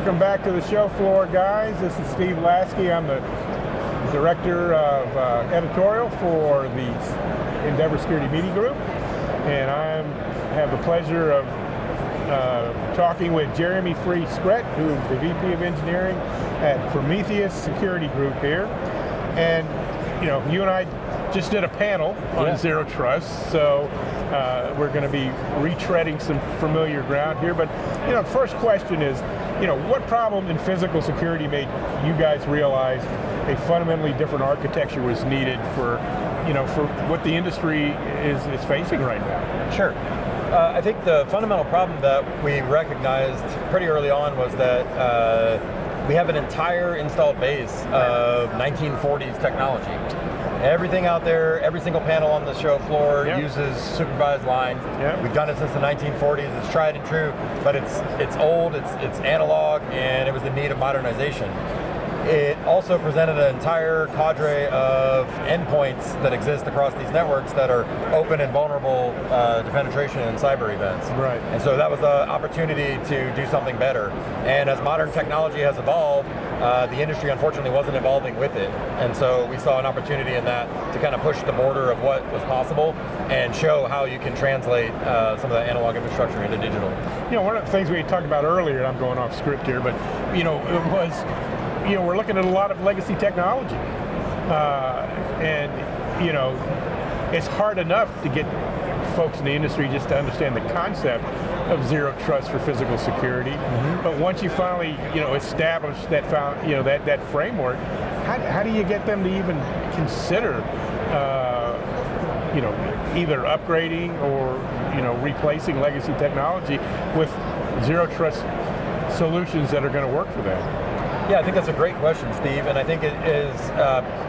Welcome back to the show floor, guys. This is Steve Lasky. I'm the director of Editorial for the Endeavor Security Media Group, and I have the pleasure of talking with Jeremy Freeze-Skret, who is the VP of Engineering at Prometheus Security Group here. And you know, you and I just did a panel on Zero Trust, so we're going to be retreading some familiar ground here. But you know, first question is, you know, what problem in physical security made you guys realize a fundamentally different architecture was needed for, you know, for what the industry is facing right now? Sure. I think the fundamental problem that we recognized pretty early on was that we have an entire installed base of 1940s technology. Everything out there, every single panel on the show floor uses supervised line. We've done it since the 1940s. It's tried and true, but it's old, it's analog, and it was in need of modernization. It also presented an entire cadre of endpoints that exist across these networks that are open and vulnerable to penetration and cyber events. Right. And so that was an opportunity to do something better. And as modern technology has evolved, the industry unfortunately wasn't evolving with it. And so we saw an opportunity in that to kind of push the border of what was possible and show how you can translate some of the analog infrastructure into digital. You know, one of the things we talked about earlier, and I'm going off script here, but you know, it was, you know, we're looking at a lot of legacy technology, and you know, it's hard enough to get folks in the industry just to understand the concept of zero trust for physical security. But once you finally, you know, establish that that framework, how do you get them to even consider, you know, either upgrading or, you know, replacing legacy technology with zero trust solutions that are going to work for them? Yeah, I think that's a great question, Steve, and I think it is,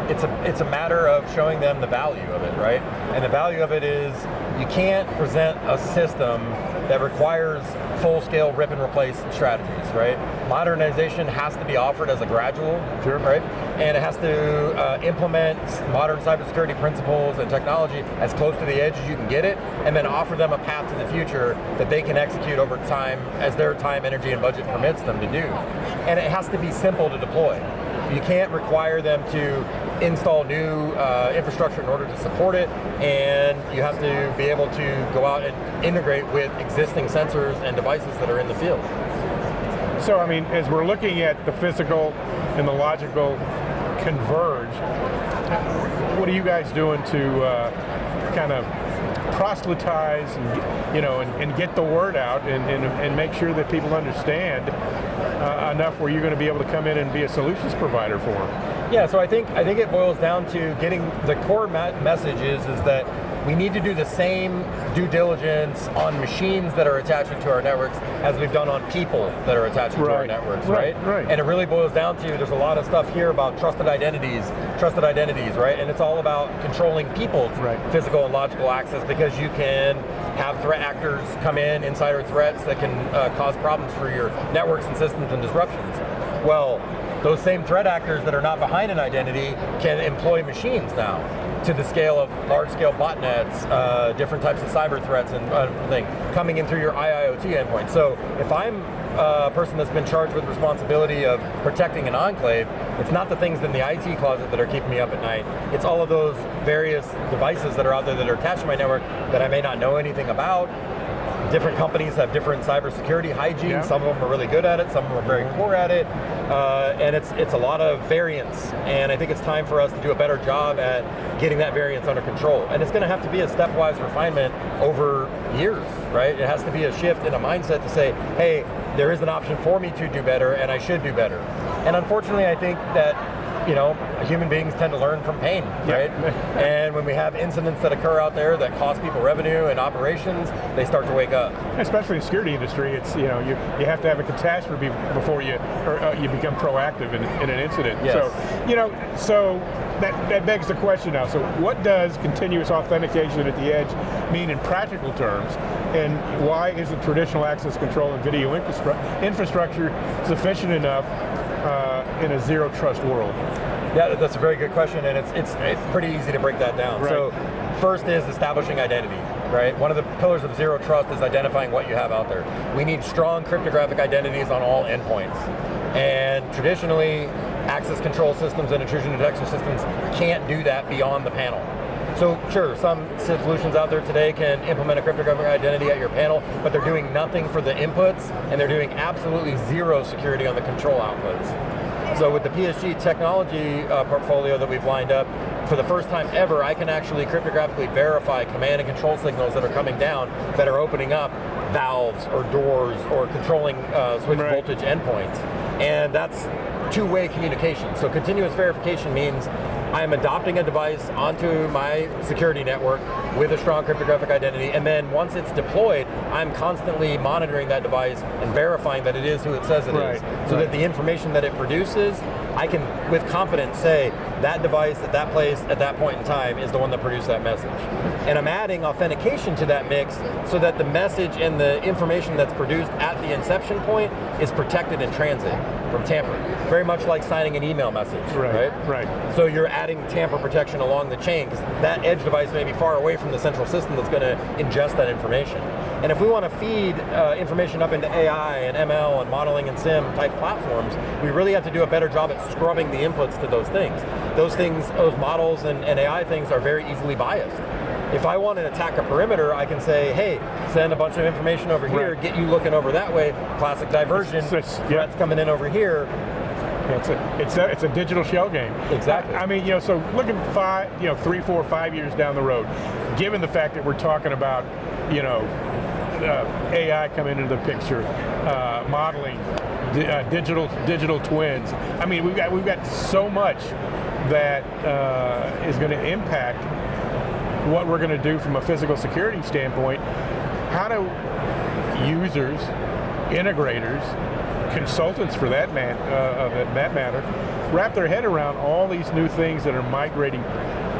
it's a matter of showing them the value of it, right? And the value of it is you can't present a system that requires full-scale rip and replace strategies, right? Modernization has to be offered as a gradual, right? And it has to implement modern cybersecurity principles and technology as close to the edge as you can get it, and then offer them a path to the future that they can execute over time as their time, energy, and budget permits them to do. And it has to be simple to deploy. You can't require them to install new infrastructure in order to support it, and you have to be able to go out and integrate with existing sensors and devices that are in the field. So, I mean, as we're looking at the physical and the logical converge, what are you guys doing to kind of proselytize and, you know, and get the word out and make sure that people understand enough where you're going to be able to come in and be a solutions provider for them? Yeah, so I think it boils down to getting the core message is that we need to do the same due diligence on machines that are attaching to our networks as we've done on people that are attaching to our networks, right? And it really boils down to, there's a lot of stuff here about trusted identities, right? And it's all about controlling people's physical and logical access, because you can have threat actors come in, insider threats that can cause problems for your networks and systems and disruptions. Well, those same threat actors that are not behind an identity can employ machines now to the scale of large-scale botnets, different types of cyber threats and things coming in through your IIoT endpoint. So if I'm a person that's been charged with responsibility of protecting an enclave, it's not the things in the IT closet that are keeping me up at night. It's all of those various devices that are out there that are attached to my network that I may not know anything about. Different companies have different cybersecurity hygiene. Some of them are really good at it, some of them are very poor at it, and it's a lot of variance. And I think it's time for us to do a better job at getting that variance under control. And it's going to have to be a stepwise refinement over years, right? It has to be a shift in a mindset to say, hey, there is an option for me to do better, and I should do better. And unfortunately, I think that, you know, human beings tend to learn from pain, right? And when we have incidents that occur out there that cost people revenue and operations, they start to wake up. Especially in the security industry, it's, you know, you have to have a catastrophe before you become proactive in an incident. So, you know, so that begs the question now. So what does continuous authentication at the edge mean in practical terms? And why isn't traditional access control and video infrastructure sufficient enough in a zero trust world? Yeah, that's a very good question, and it's pretty easy to break that down. So first is establishing identity, right? One of the pillars of zero trust is identifying what you have out there. We need strong cryptographic identities on all endpoints. And traditionally, access control systems and intrusion detection systems can't do that beyond the panel. So sure, some solutions out there today can implement a cryptographic identity at your panel, but they're doing nothing for the inputs, and they're doing absolutely zero security on the control outputs. So with the PSG technology portfolio that we've lined up, for the first time ever, I can actually cryptographically verify command and control signals that are coming down that are opening up valves or doors or controlling switch voltage endpoints. And that's two-way communication. So continuous verification means I'm adopting a device onto my security network with a strong cryptographic identity, and then once it's deployed, I'm constantly monitoring that device and verifying that it is who it says it is, so that the information that it produces, I can, with confidence, say that device at that place at that point in time is the one that produced that message. And I'm adding authentication to that mix so that the message and the information that's produced at the inception point is protected in transit from tampering. Very much like signing an email message, right? So you're adding tamper protection along the chain, because that edge device may be far away from the central system that's going to ingest that information. And if we want to feed information up into AI and ML and modeling and SIM type platforms, we really have to do a better job at scrubbing the inputs to those things. Those models and AI things are very easily biased. If I want to attack a perimeter, I can say, hey, send a bunch of information over here, get you looking over that way, classic diversion, threats coming in over here. It's a digital shell game. Exactly. I mean, so looking 3, 4, 5 years down the road, given the fact that we're talking about, AI coming into the picture, modeling, digital twins. I mean, we've got so much that is going to impact what we're going to do from a physical security standpoint. How do users, integrators, consultants for that matter, wrap their head around all these new things that are migrating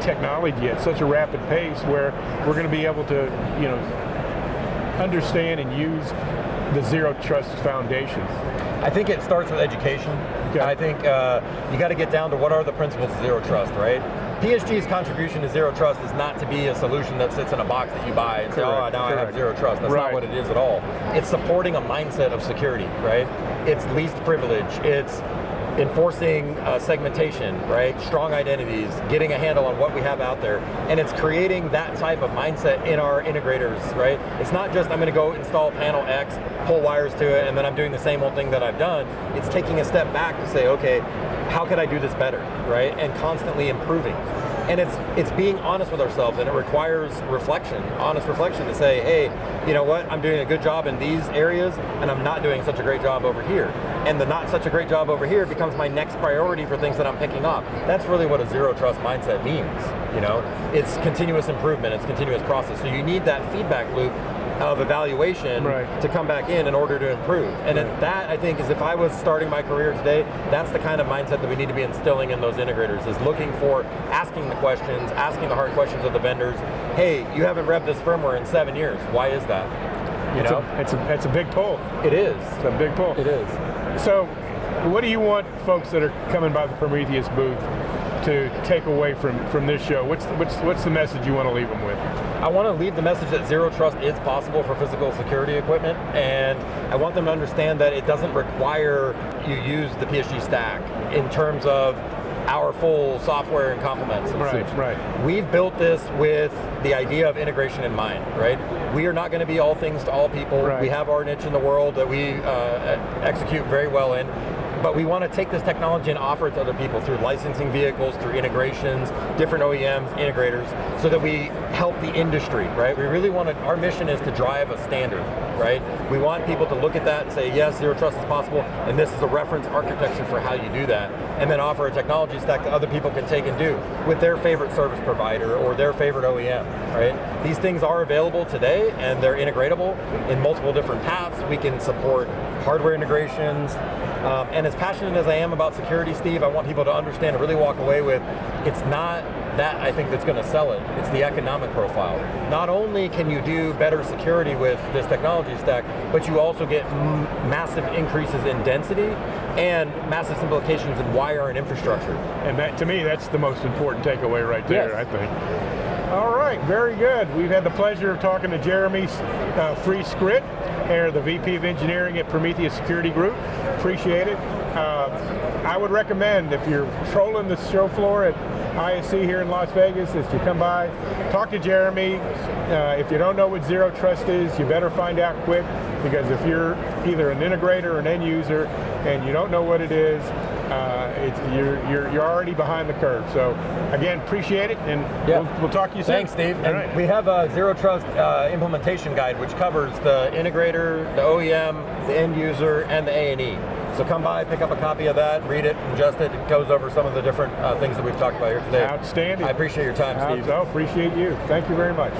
technology at such a rapid pace, where we're going to be able to, understand and use the zero trust foundation? I think it starts with education. Okay. I think you got to get down to what are the principles of zero trust, right? PSG's contribution to zero trust is not to be a solution that sits in a box that you buy and say, oh, now I have zero trust. That's not what it is at all. It's supporting a mindset of security, right? It's least privilege. It's enforcing segmentation, right? Strong identities, getting a handle on what we have out there. And it's creating that type of mindset in our integrators, right? It's not just, I'm going to go install panel X, pull wires to it, and then I'm doing the same old thing that I've done. It's taking a step back to say, okay, how could I do this better, right? And constantly improving. And it's being honest with ourselves, and it requires reflection, honest reflection, to say, hey, you know what, I'm doing a good job in these areas, and I'm not doing such a great job over here. And the not such a great job over here becomes my next priority for things that I'm picking up. That's really what a zero trust mindset means, It's continuous improvement, it's continuous process. So you need that feedback loop of evaluation to come back in order to improve. And that, I think, is, if I was starting my career today, that's the kind of mindset that we need to be instilling in those integrators, is looking for, asking the questions, asking the hard questions of the vendors. Hey, you haven't revved this firmware in 7 years. Why is that? It's a big pull. It is. It's a big pull. It is. So, what do you want folks that are coming by the Prometheus booth to take away from this show? What's the message you want to leave them with? I want to leave the message that zero trust is possible for physical security equipment, and I want them to understand that it doesn't require you use the PSG stack in terms of our full software and complements. Right. We've built this with the idea of integration in mind, right? We are not going to be all things to all people. We have our niche in the world that we execute very well in. But we want to take this technology and offer it to other people through licensing vehicles, through integrations, different OEMs, integrators, so that we help the industry, right? We really want to, our mission is to drive a standard, right? We want people to look at that and say, yes, zero trust is possible, and this is a reference architecture for how you do that, and then offer a technology stack that other people can take and do with their favorite service provider or their favorite OEM, right? These things are available today, and they're integratable in multiple different paths. We can support hardware integrations, and as passionate as I am about security, Steve, I want people to understand and really walk away with, it's not that, I think, that's going to sell it. It's the economic profile. Not only can you do better security with this technology stack, but you also get massive increases in density and massive simplifications in wire and infrastructure. And that, to me, that's the most important takeaway right there, I think. All right, very good. We've had the pleasure of talking to Jeremy Freeze-Skret, the VP of Engineering at Prometheus Security Group. Appreciate it. I would recommend, if you're trolling the show floor at ISC here in Las Vegas, is to come by, talk to Jeremy. If you don't know what Zero Trust is, you better find out quick, because if you're either an integrator or an end user and you don't know what it is, you're already behind the curve. So again, appreciate it, and we'll talk to you soon. Thanks, Steve. All right. We have a Zero Trust implementation guide, which covers the integrator, the OEM, the end user, and the A&E. So come by, pick up a copy of that, read it, ingest it. It goes over some of the different things that we've talked about here today. Outstanding. I appreciate your time, Steve. Appreciate you. Thank you very much.